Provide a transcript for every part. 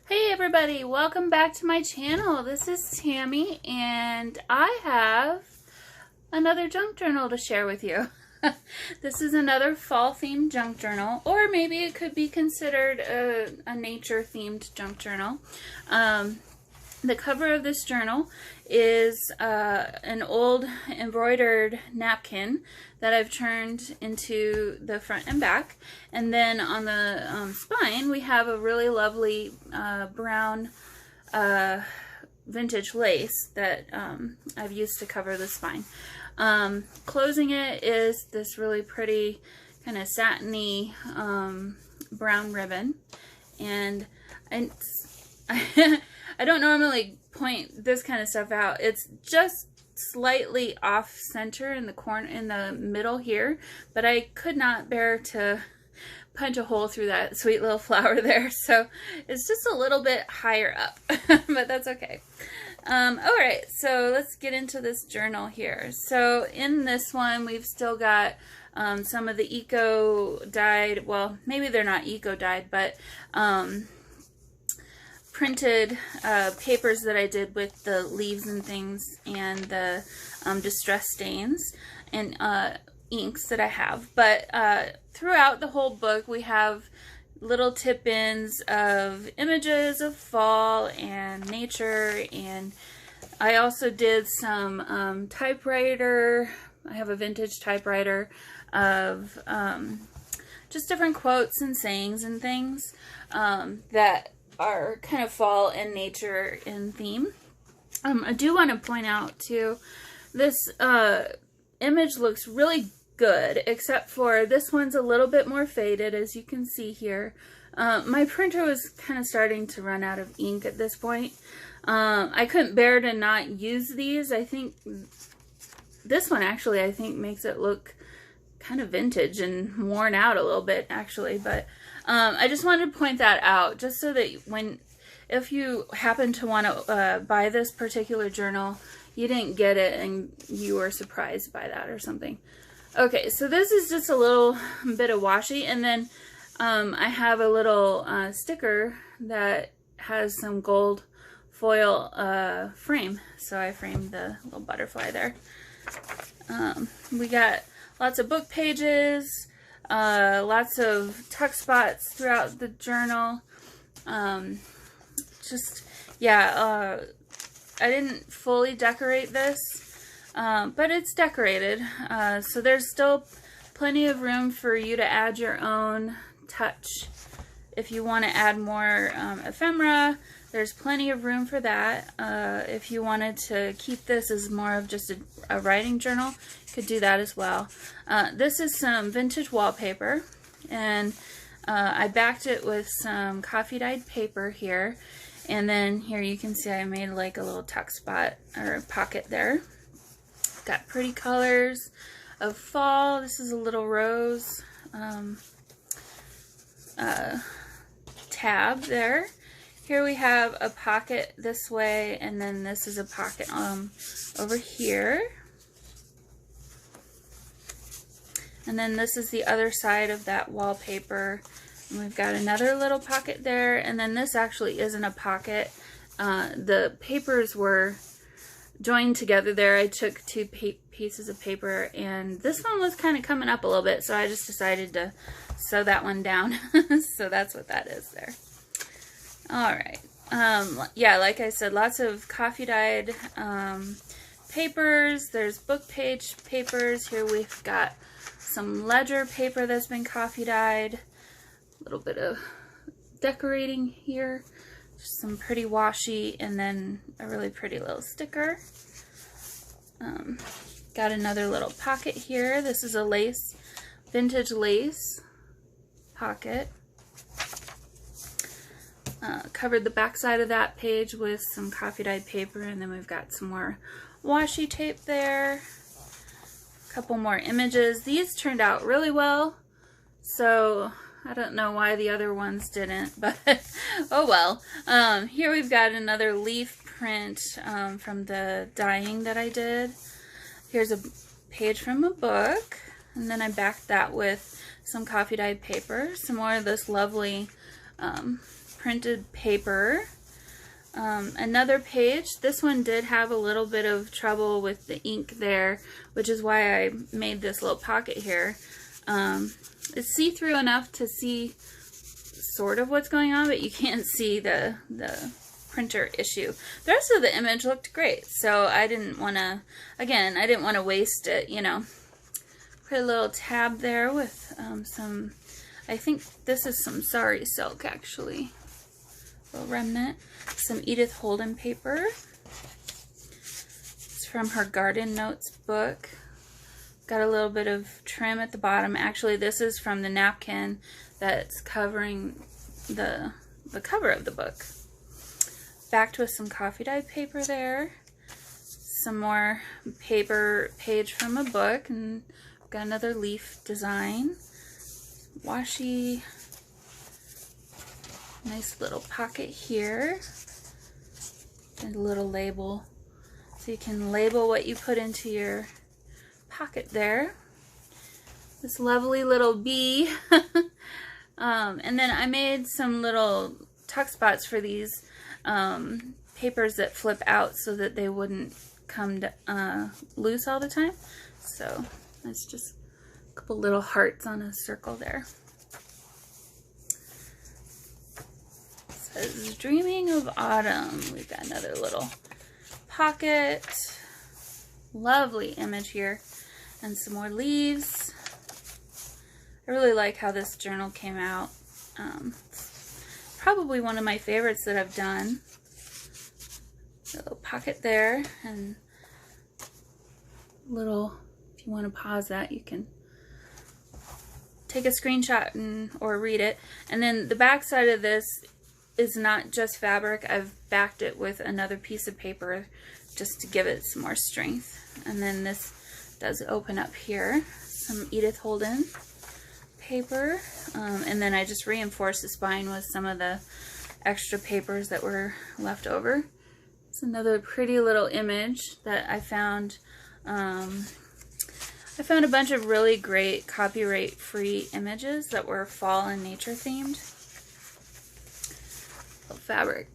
Hey everybody, welcome back to my channel. This is Tammy and I have another junk journal to share with you. This is another fall themed junk journal, or maybe it could be considered a nature themed junk journal. The cover of this journal is an old embroidered napkin that I've turned into the front and back. And then on the spine, we have a really lovely brown vintage lace that I've used to cover the spine. Closing it is this really pretty kind of satiny brown ribbon. And I don't normally point this kind of stuff out. It's just slightly off center in the corner, in the middle here, but I could not bear to punch a hole through that sweet little flower there, so it's just a little bit higher up, but that's okay. Alright, so let's get into this journal here. So in this one, we've still got some of the eco-dyed, well, maybe they're not eco-dyed, but printed papers that I did with the leaves and things and the distress stains and inks that I have. But throughout the whole book we have little tip-ins of images of fall and nature, and I also did some typewriter. I have a vintage typewriter of just different quotes and sayings and things that are kind of fall and nature in theme. I do want to point out too, this image looks really good, except for this one's a little bit more faded, as you can see here. My printer was kind of starting to run out of ink at this point. I couldn't bear to not use these. I think this one actually, I think, makes it look kind of vintage and worn out a little bit actually, but I just wanted to point that out, just so that if you happen to want to buy this particular journal, you didn't get it and you were surprised by that or something. Okay, so this is just a little bit of washi, and then I have a little sticker that has some gold foil frame, so I framed the little butterfly there. We got lots of book pages, lots of tuck spots throughout the journal. I didn't fully decorate this, but it's decorated. So there's still plenty of room for you to add your own touch. If you want to add more ephemera, there's plenty of room for that. If you wanted to keep this as more of just a writing journal, you could do that as well. This is some vintage wallpaper, and I backed it with some coffee dyed paper here, and then here you can see I made like a little tuck spot or pocket there. Got pretty colors of fall. This is a little rose tab there. Here we have a pocket this way, and then this is a pocket over here. And then this is the other side of that wallpaper. And we've got another little pocket there, and then this actually isn't a pocket. The papers were joined together there. I took two pieces of paper, and this one was kind of coming up a little bit, so I just decided to sew that one down. So that's what that is there. Alright, yeah, like I said, lots of coffee dyed papers. There's book page papers. Here we've got some ledger paper that's been coffee dyed. A little bit of decorating here. Just some pretty washi, and then a really pretty little sticker. Got another little pocket here. This is a lace, vintage lace pocket. Covered the back side of that page with some coffee dyed paper, and then we've got some more washi tape there. A couple more images. These turned out really well, so I don't know why the other ones didn't, but oh well. Here we've got another leaf print from the dyeing that I did. Here's a page from a book, and then I backed that with some coffee dyed paper. Some more of this lovely printed paper. Another page. This one did have a little bit of trouble with the ink there, which is why I made this little pocket here. It's see-through enough to see sort of what's going on, but you can't see the printer issue. The rest of the image looked great, so I didn't want to, again, I didn't want to waste it, you know. Put a little tab there with some, I think this is some sari silk actually, a little remnant. Some Edith Holden paper. It's from her Garden Notes book. Got a little bit of trim at the bottom. Actually, this is from the napkin that's covering the cover of the book. Backed with some coffee dyed paper there. Some more paper page from a book, and got another leaf design. Washi. Nice little pocket here. And a little label. So you can label what you put into your pocket there. This lovely little bee. And then I made some little tuck spots for these papers that flip out so that they wouldn't come loose all the time. So that's just a couple little hearts on a circle there. It says Dreaming of Autumn. We've got another little pocket. Lovely image here. And some more leaves. I really like how this journal came out. Probably one of my favorites that I've done. A little pocket there, and little, if you want to pause that, you can take a screenshot or read it. And then the back side of this is not just fabric. I've backed it with another piece of paper just to give it some more strength. And then this does open up here. Some Edith Holden paper, and then I just reinforced the spine with some of the extra papers that were left over. It's another pretty little image that I found. I found a bunch of really great copyright-free images that were fall and nature themed. Fabric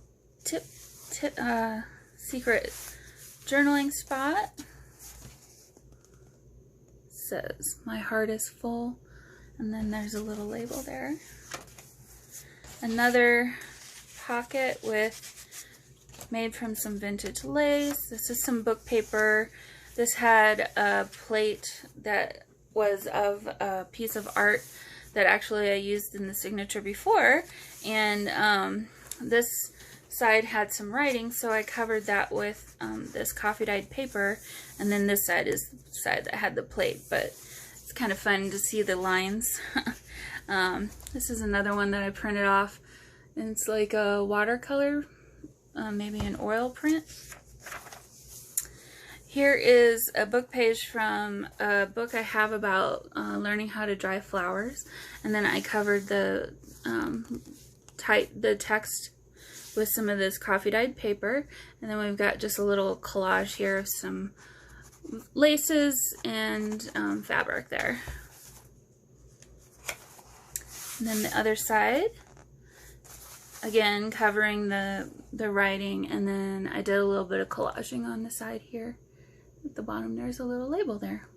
secret journaling spot. Says my heart is full. And then there's a little label there. Another pocket made from some vintage lace. This is some book paper. This had a plate that was of a piece of art that actually I used in the signature before. And this side had some writing, so I covered that with this coffee dyed paper. And then this side is the side that had the plate, but it's kind of fun to see the lines. This is another one that I printed off. And it's like a watercolor, maybe an oil print. Here is a book page from a book I have about learning how to dry flowers. And then I covered the text with some of this coffee dyed paper. And then we've got just a little collage here of some laces and fabric there. And then the other side, again covering the writing, and then I did a little bit of collaging on the side here. At the bottom there's a little label there.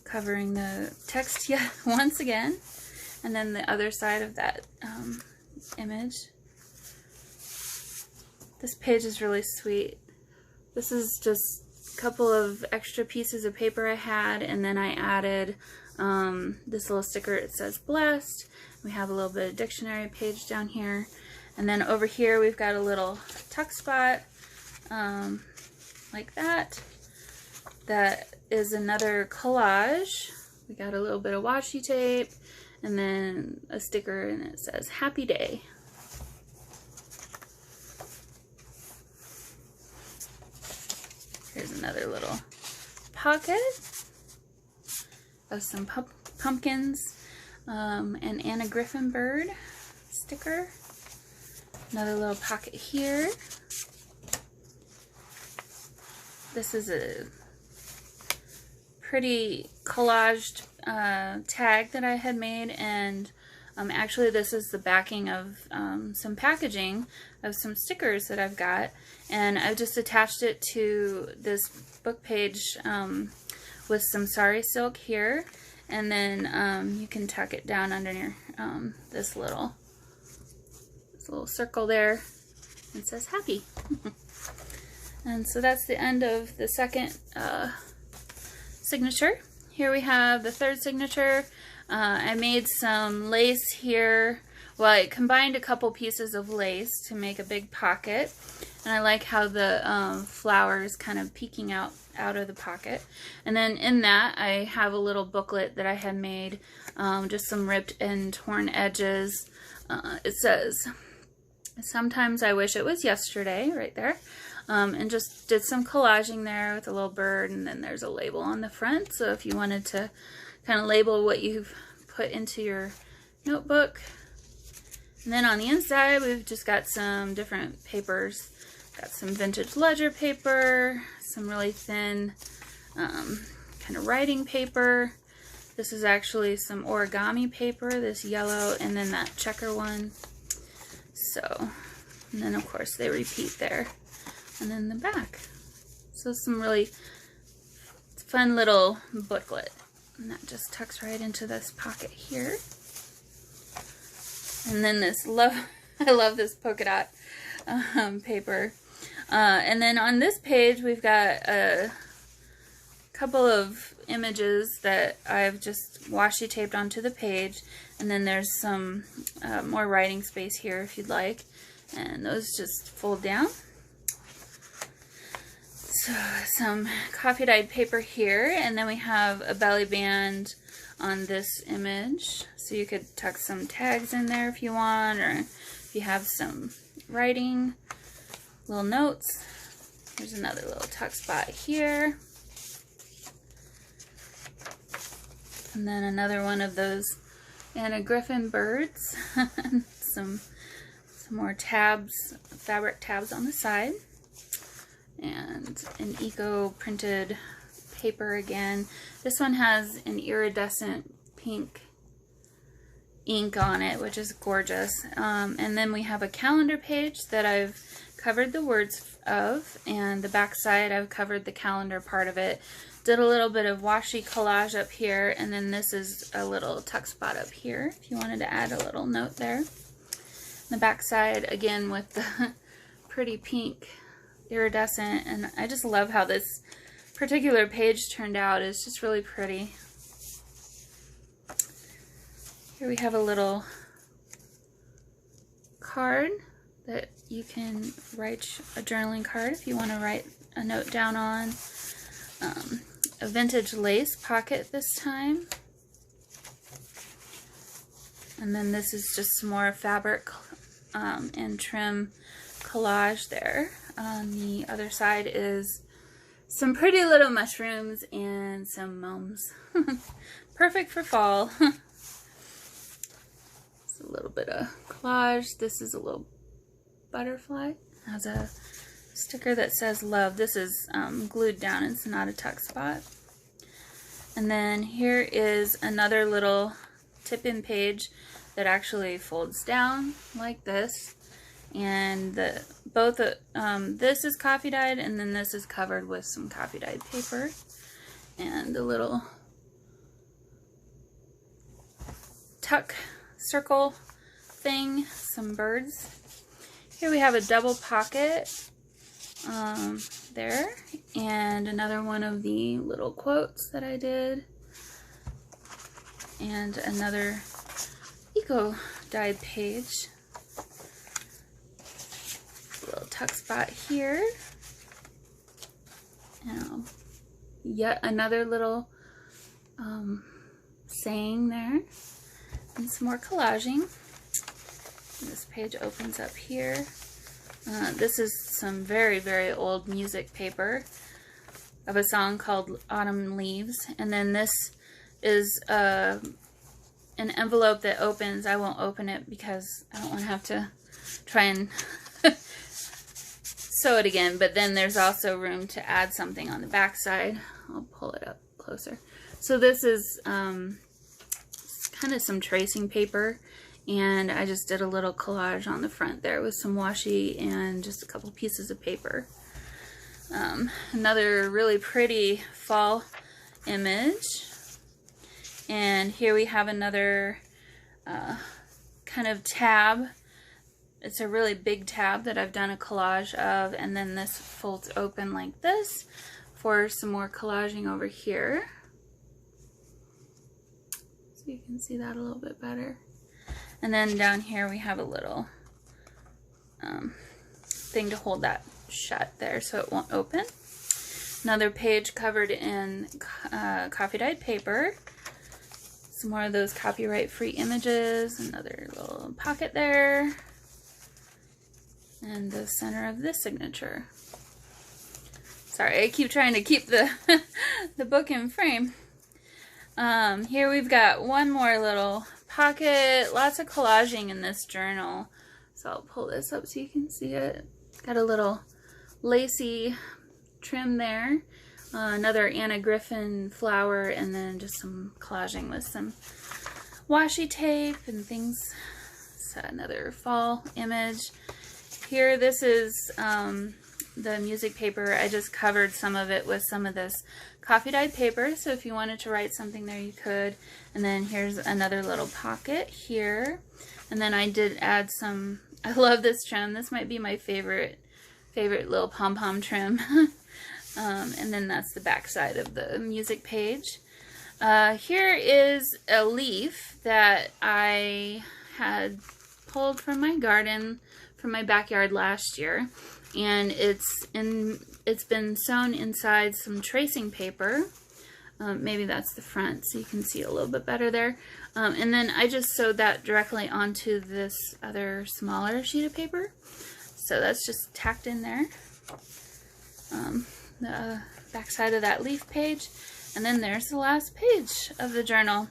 Covering the text yet once again, and then the other side of that image. This page is really sweet. This is just a couple of extra pieces of paper I had, and then I added this little sticker. It says blessed. We have a little bit of dictionary page down here. And then over here we've got a little tuck spot like that. That is another collage. We got a little bit of washi tape and then a sticker, and it says happy day. Here's another little pocket of some pumpkins, an Anna Griffin bird sticker. Another little pocket here. This is a pretty collaged tag that I had made, and actually this is the backing of some packaging of some stickers that I've got, and I've just attached it to this book page with some sari silk here, and then you can tuck it down under this little circle there. It says happy. And so that's the end of the second signature. Here we have the third signature. I made some lace here. Well, I combined a couple pieces of lace to make a big pocket, and I like how the flower is kind of peeking out of the pocket. And then in that I have a little booklet that I had made, just some ripped and torn edges. It says, "Sometimes I wish it was yesterday," right there. And just did some collaging there with a little bird, and then there's a label on the front, so if you wanted to kind of label what you've put into your notebook. And then on the inside we've just got some different papers. Got some vintage ledger paper, some really thin kind of writing paper. This is actually some origami paper, this yellow, and then that checker one. So, and then of course they repeat there. And then the back. So some really fun little booklet. And that just tucks right into this pocket here. And then this I love this polka dot paper. And then on this page we've got a couple of images that I've just washi taped onto the page. And then there's some more writing space here if you'd like. And those just fold down. So some coffee dyed paper here, and then we have a belly band on this image, so you could tuck some tags in there if you want, or if you have some writing, little notes. There's another little tuck spot here, and then another one of those Anna Griffin birds. some more tabs, fabric tabs on the side. And an eco printed paper again. This one has an iridescent pink ink on it, which is gorgeous. And then we have a calendar page that I've covered the words of, and the back side I've covered the calendar part of it. Did a little bit of washi collage up here, and then this is a little tuck spot up here if you wanted to add a little note there. The back side again with the pretty pink iridescent, and I just love how this particular page turned out. It's just really pretty. Here we have a little card that you can write, a journaling card if you want to write a note down on. A vintage lace pocket this time. And then this is just some more fabric and trim collage there. On the other side is some pretty little mushrooms and some gnomes. Perfect for fall. It's a little bit of collage. This is a little butterfly. It has a sticker that says love. This is glued down. It's not a tuck spot. And then here is another little tip-in page that actually folds down like this. And this is coffee dyed, and then this is covered with some coffee dyed paper, and a little tuck circle thing, some birds. Here we have a double pocket there, and another one of the little quotes that I did, and another eco dyed page. Little tuck spot here, and yet another little saying there, and some more collaging. And this page opens up here. This is some very, very old music paper of a song called Autumn Leaves, and then this is an envelope that opens. I won't open it because I don't want to have to try and sew it again, but then there's also room to add something on the back side. I'll pull it up closer. So this is kind of some tracing paper, and I just did a little collage on the front there with some washi and just a couple pieces of paper. Another really pretty fall image, and here we have another kind of tab. It's a really big tab that I've done a collage of, and then this folds open like this for some more collaging over here. So you can see that a little bit better. And then down here we have a little thing to hold that shut there so it won't open. Another page covered in coffee dyed paper. Some more of those copyright free images. Another little pocket there. And the center of this signature. Sorry, I keep trying to keep the the book in frame. Here we've got one more little pocket. Lots of collaging in this journal. So I'll pull this up so you can see it. Got a little lacy trim there. Another Anna Griffin flower, and then just some collaging with some washi tape and things. So another fall image. Here, this is the music paper. I just covered some of it with some of this coffee dyed paper, so if you wanted to write something there you could. And then here's another little pocket here. And then I did add some, I love this trim. This might be my favorite little pom-pom trim. And then that's the back side of the music page. Here is a leaf that I had pulled from my garden, from my backyard last year, and it's been sewn inside some tracing paper. Maybe that's the front so you can see it a little bit better there. And then I just sewed that directly onto this other smaller sheet of paper. So that's just tacked in there. The back side of that leaf page. And then there's the last page of the journal.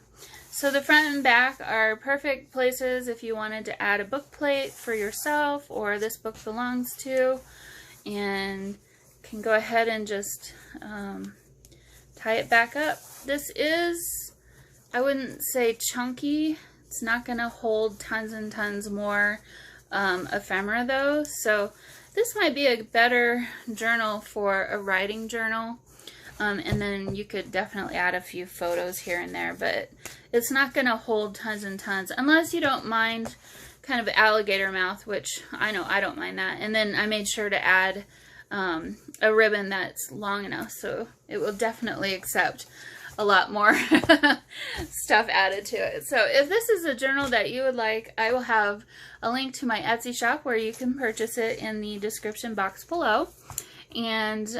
So the front and back are perfect places if you wanted to add a book plate for yourself or this book belongs to, and can go ahead and just tie it back up. This is, I wouldn't say chunky. It's not going to hold tons and tons more ephemera though, so this might be a better journal for a writing journal. And then you could definitely add a few photos here and there, but it's not going to hold tons and tons unless you don't mind kind of alligator mouth, which I know I don't mind that. And then I made sure to add a ribbon that's long enough, so it will definitely accept a lot more stuff added to it. So if this is a journal that you would like, I will have a link to my Etsy shop where you can purchase it in the description box below. And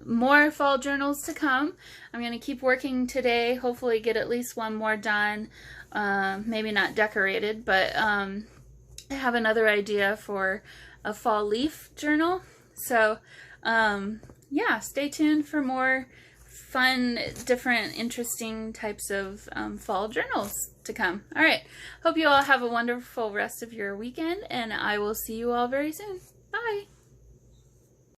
more fall journals to come. I'm going to keep working today, hopefully get at least one more done, maybe not decorated, but I have another idea for a fall leaf journal. So yeah, stay tuned for more fun, different, interesting types of fall journals to come. Alright, hope you all have a wonderful rest of your weekend, and I will see you all very soon. Bye!